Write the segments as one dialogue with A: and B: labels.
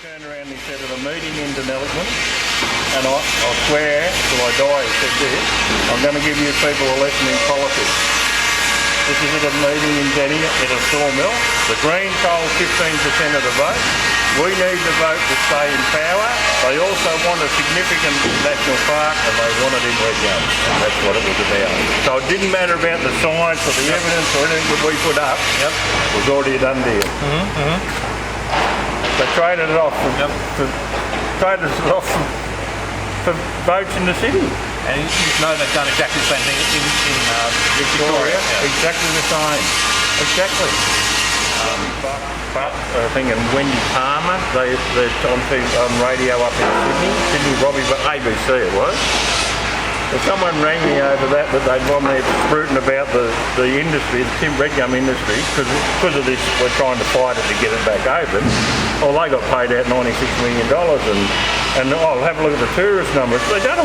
A: turned around and he said at a meeting in Deniliquin, and I swear till I die he said this, I'm going to give you people a lesson in politics. This is at a meeting in Denny at a sawmill. The Greens hold 15% of the vote. We need the vote to stay in power. They also want a significant national park and they want it in Redgum. And that's what it was about. So it didn't matter about the science or the evidence or anything that we put up. It was already a done deal. They traded it off for votes in the city.
B: And you know they've done exactly the same thing in Victoria.
A: Exactly the same. Exactly. But I think in Wendy Palmer, they're on radio up in Sydney, ABC it was. Well, someone rang me over that they'd gone there spruiting about the industry, the Redgum industry, because of this, we're trying to fight it to get it back open. Well, they got paid out $96 million, and I'll have a look at the tourist numbers. They've now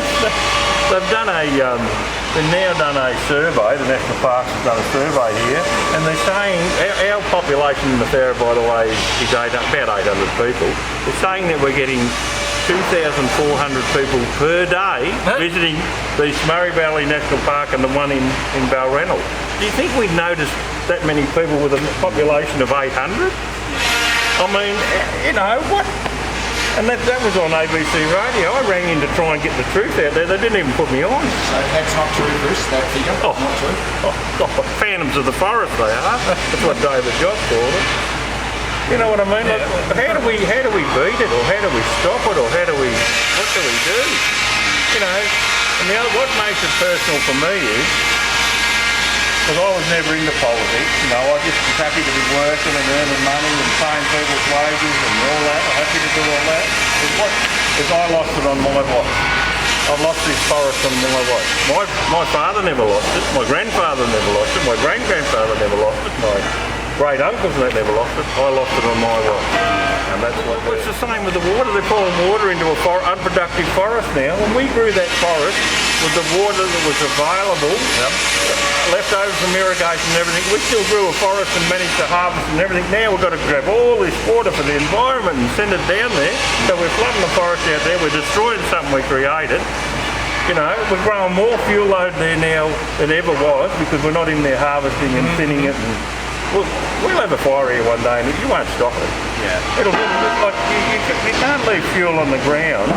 A: done a survey, the National Parks has done a survey here, and they're saying, our population in the Thara, by the way, is about 800 people. They're saying that we're getting 2,400 people per day visiting the Murray Valley National Park and the one in Balranald. Do you think we'd notice that many people with a population of 800? I mean, you know, what? And that was on ABC radio. I rang in to try and get the truth out there. They didn't even put me on.
C: So that's not true, Chris, that figure?
A: Oh,
C: not true?
A: Oh, God, phantoms of the forest they are. That's what David Joss called it. You know what I mean? Like, how do we beat it, or how do we stop it, or what do we do? You know, and what makes it personal for me is, because I was never into politics, you know, I just was happy to be working and earning money and paying people's wages and all that. I'm happy to do all that. Is I lost it on my watch. I've lost this forest on my watch. My father never lost it. My grandfather never lost it. My great-grandfather never lost it. My great-uncles never lost it. I lost it on my watch. And that's what it's the same with the water. They're pouring water into a unproductive forest now. When we grew that forest with the water that was available, left over from irrigation and everything, we still grew a forest and managed to harvest and everything. Now we've got to grab all this water for the environment and send it down there. So we're flooding the forest out there. We're destroying something we created. You know, we're growing more fuel load there now than ever was because we're not in there harvesting and thinning it. And we'll have a fire here one day and you won't stop it.
B: Yeah.
A: It'll like you can't leave fuel on the ground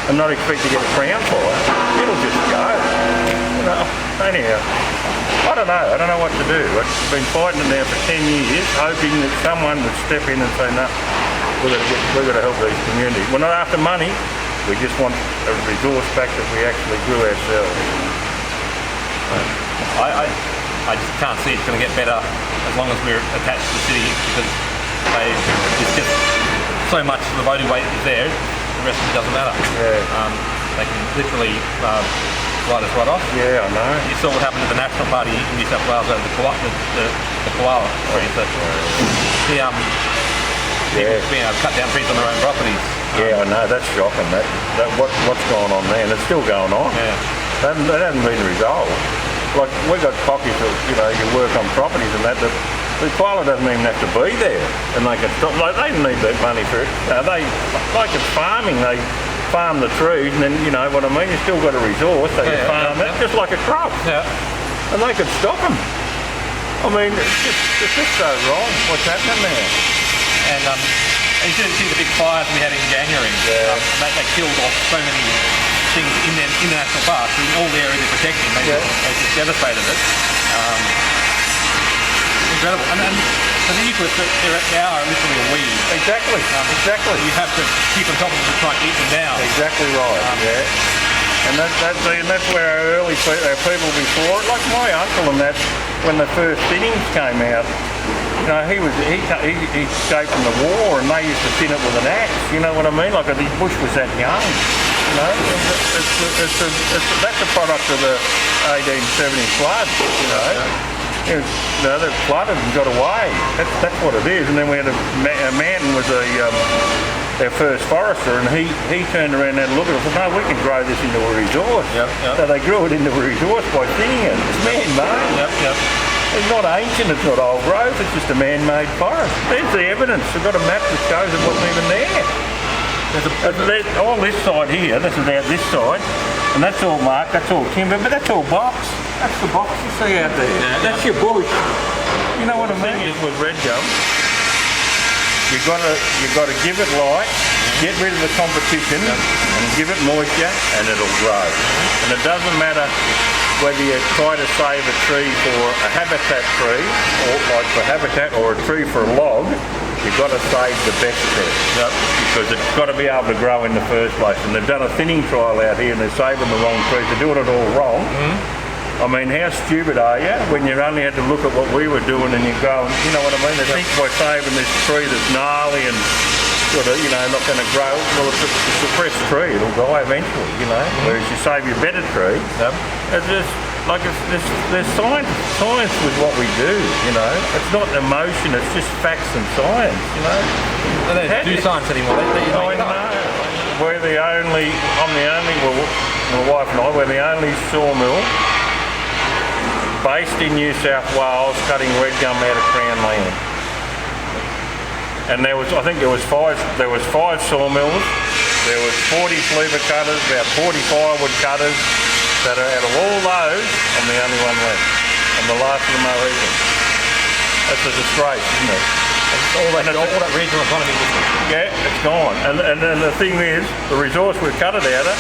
A: and not expect to get a crown fire. It'll just go. You know. Anyhow, I don't know what to do. I've been fighting it now for 10 years, hoping that someone would step in and say, no, we've got to help these communities. We're not after money. We just want a resource back that we actually grew ourselves.
B: I just can't see it's going to get better as long as we're attached to the city, because it's just so much of the voting weight is there, the rest of it doesn't matter. They can literally write us right off.
A: Yeah, I know.
B: You saw what happened to the National Party in New South Wales over the koala trees. People being able to cut down trees on their own properties.
A: Yeah, I know, that's shocking. What's going on there, and it's still going on.
B: Yeah.
A: That hasn't been resolved. Like, we've got cockies that, you know, you work on properties and that the koala doesn't even have to be there, and they can stop. Like, they need that money for it. Like it's farming, they farm the trees, and then, you know what I mean, you still got a resource, so you farm it, just like a crop.
B: Yeah.
A: And they could stop them. I mean, it's just so wrong what's happening there.
B: And you should see the big fires we had in January. They killed off so many things in the national park, in all the areas they're protecting. They just devastated it. Incredible. And for the eucalypts, they are literally a weed.
A: Exactly.
B: You have to keep on top of them to try and eat them down.
A: Exactly right. And that's where our people before, like my uncle and that, when the first thinnings came out, you know, he escaped from the war, and they used to thin it with an axe. You know what I mean? Like the bush was that young. You know, that's a product of the 1870 flood. You know, they flooded and got away. That's what it is. And then we had a Manton was their first forester, and he turned around and had a look at it and said, no, we can grow this into a resource. So they grew it into a resource by thinning it. It's man-made. It's not ancient, it's not old growth, it's just a man-made forest. There's the evidence. We've got a map that shows it wasn't even there. All this side here, this is out this side, and that's all marked, that's all timber, but that's all box. That's the box you see out there. That's your bush. You know what I mean? Is with red gum, you've got to give it light, get rid of the competition, and give it moisture, and it'll grow. And it doesn't matter whether you try to save a tree for a habitat tree, or like for habitat, or a tree for a log. You've got to save the best tree, because it's got to be able to grow in the first place. And they've done a thinning trial out here, and they're saving the wrong trees. They're doing it all wrong. I mean, how stupid are you when you only had to look at what we were doing and you go, you know what I mean? They think by saving this tree that's gnarly and sort of, not going to grow, well, it's a suppressed tree. It'll die eventually, Whereas you save your better tree, it's just like there's science with what we do, It's not emotion, it's just facts and science,
B: They don't do science anymore.
A: I'm the only, well, my wife and I, we're the only sawmill based in New South Wales cutting red gum out of Crown land. And I think there was five sawmills, there was 40 sleeper cutters, about 40 firewood cutters, that are out of all those, I'm the only one left. I'm the last of the Mohicans. That's a disgrace, isn't it?
B: All that regional economy.
A: Yeah, it's gone. And then the thing is, the resource we've cut it out of,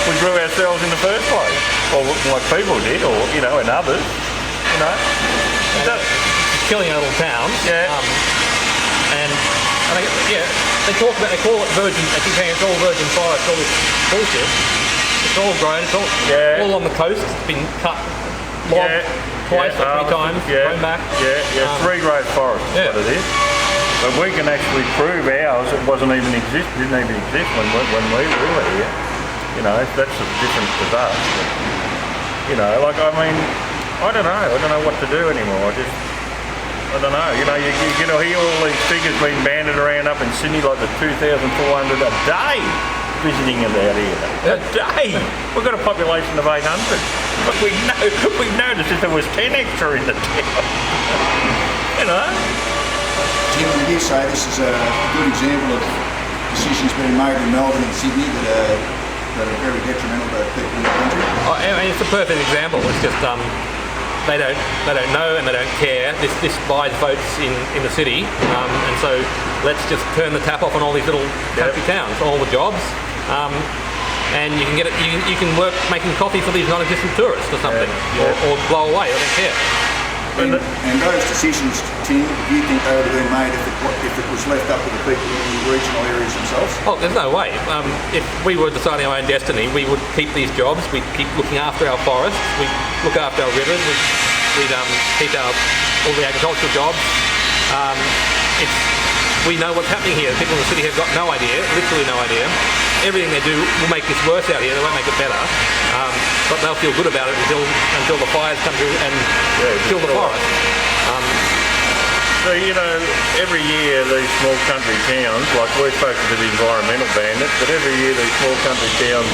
A: we grew ourselves in the first place. Or like people did, or, and others,
B: Killing our little towns.
A: Yeah.
B: They call it virgin, they keep saying it's all virgin forest, all this bullshit. It's all grown, it's all on the coast, it's been cut, logged twice or 3 times, grown back.
A: Tree growth forest is what it is. But we can actually prove ours, it didn't even exist when we were here. That's the difference with us. But, I don't know what to do anymore. I don't know. You hear all these figures being banded around up in Sydney, like the 2,400 a day visiting it out here. A day! We've got a population of 800. But we've noticed if there was 10 extra in the town.
C: Jim, would you say this is a good example of decisions being made in Melbourne and Sydney that are very detrimental to people in the country?
B: It's a perfect example. It's just they don't know and they don't care. This buys votes in the city, and so let's just turn the tap off on all these little country towns, all the jobs, and you can get it. You can work making coffee for these non-existent tourists or something, or blow away. I don't care.
C: And those decisions, Tim, do you think they would have been made if it was left up to the people in the regional areas themselves?
B: Oh, there's no way. If we were deciding our own destiny, we would keep these jobs, we'd keep looking after our forests, we'd look after our rivers, we'd keep all the agricultural jobs. We know what's happening here. People in the city have got no idea, literally no idea. Everything they do will make this worse out here, they won't make it better. But they'll feel good about it until the fires come through and kill the forest.
A: So, every year these small country towns, like we're supposed to be the environmental bandits, but every year these small country towns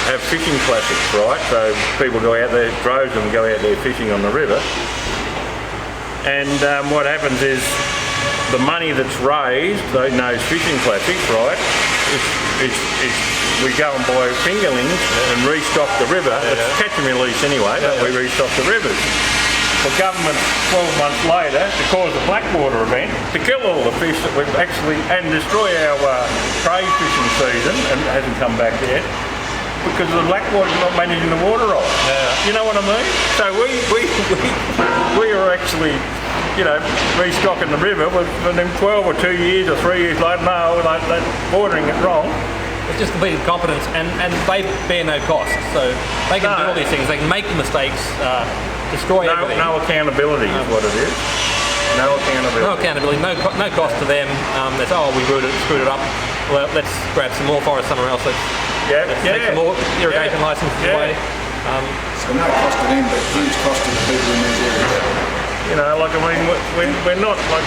A: have fishing classics, right? So people go out there, droves of them go out there fishing on the river. And what happens is the money that's raised, those fishing classics, right, we go and buy fingerlings and restock the river. It's catch and release anyway, but we restock the rivers. The government 12 months later to cause a blackwater event to kill all the fish that we've actually and destroy our trade fishing season, and it hasn't come back yet because the blackwater's not managing the water right. You know what I mean? So we are actually restocking the river for them 12 or 2 years or 3 years later. No, they're watering it wrong.
B: It's just complete incompetence, and they bear no cost. So they can do all these things. They can make the mistakes, destroy everything.
A: No accountability is what it is. No accountability.
B: No accountability. No cost to them. They say, we screwed it up. Well, let's grab some more forest somewhere else. Let's take some more irrigation licenses away.
C: So no cost to them, but huge cost to the people in these areas.
A: We're not like.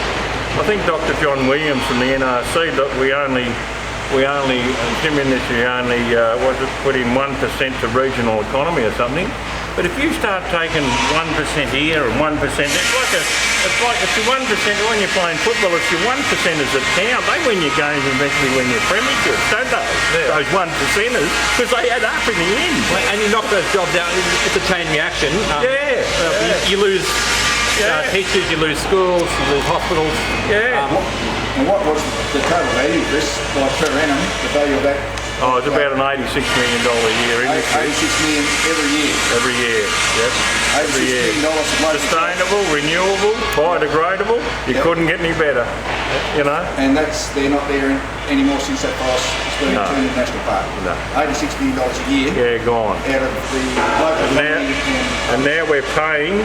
A: I think Dr. John Williams from the NRC that we only put in 1% to regional economy or something. But if you start taking 1% here and 1%, it's like if you're 1% when you're playing football, it's your 1%ers that count. They win your games and eventually win your premierships, don't they?
B: Yeah.
A: Those 1%ers, because they add up in the end.
B: And you knock those jobs out, it's a chain reaction. You lose teachers, you lose schools, you lose hospitals.
A: Yeah.
C: And what was the total value of this, like per annum, the value of that?
A: Oh, it's about an $86 million a year industry.
C: 86 million every year.
A: Every year, yep. Every
C: $86
A: year.
C: million supply.
A: Sustainable, renewable, biodegradable. You couldn't get any better, you know?
C: And they're not there anymore since that price has been turned into National Park.
A: No.
C: $86 million a year
A: Yeah, gone.
C: out of the local economy.
A: And now we're paying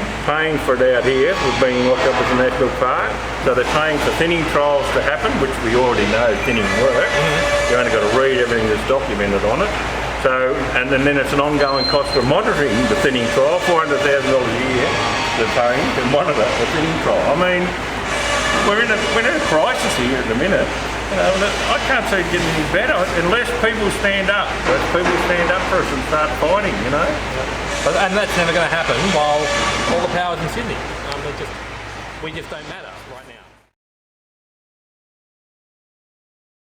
A: for it out here. We're being looked up as a national park. So they're paying for thinning trials to happen, which we already know thinning work. You only got to read everything that's documented on it. So, and then it's an ongoing cost of monitoring the thinning trial, $400,000 a year they're paying to monitor the thinning trial. I mean, we're in a crisis here at the minute. You know, I can't see it getting any better unless people stand up. Unless people stand up for us and start fighting, you know.
B: And that's never going to happen while all the power's in Sydney. We just don't matter right now.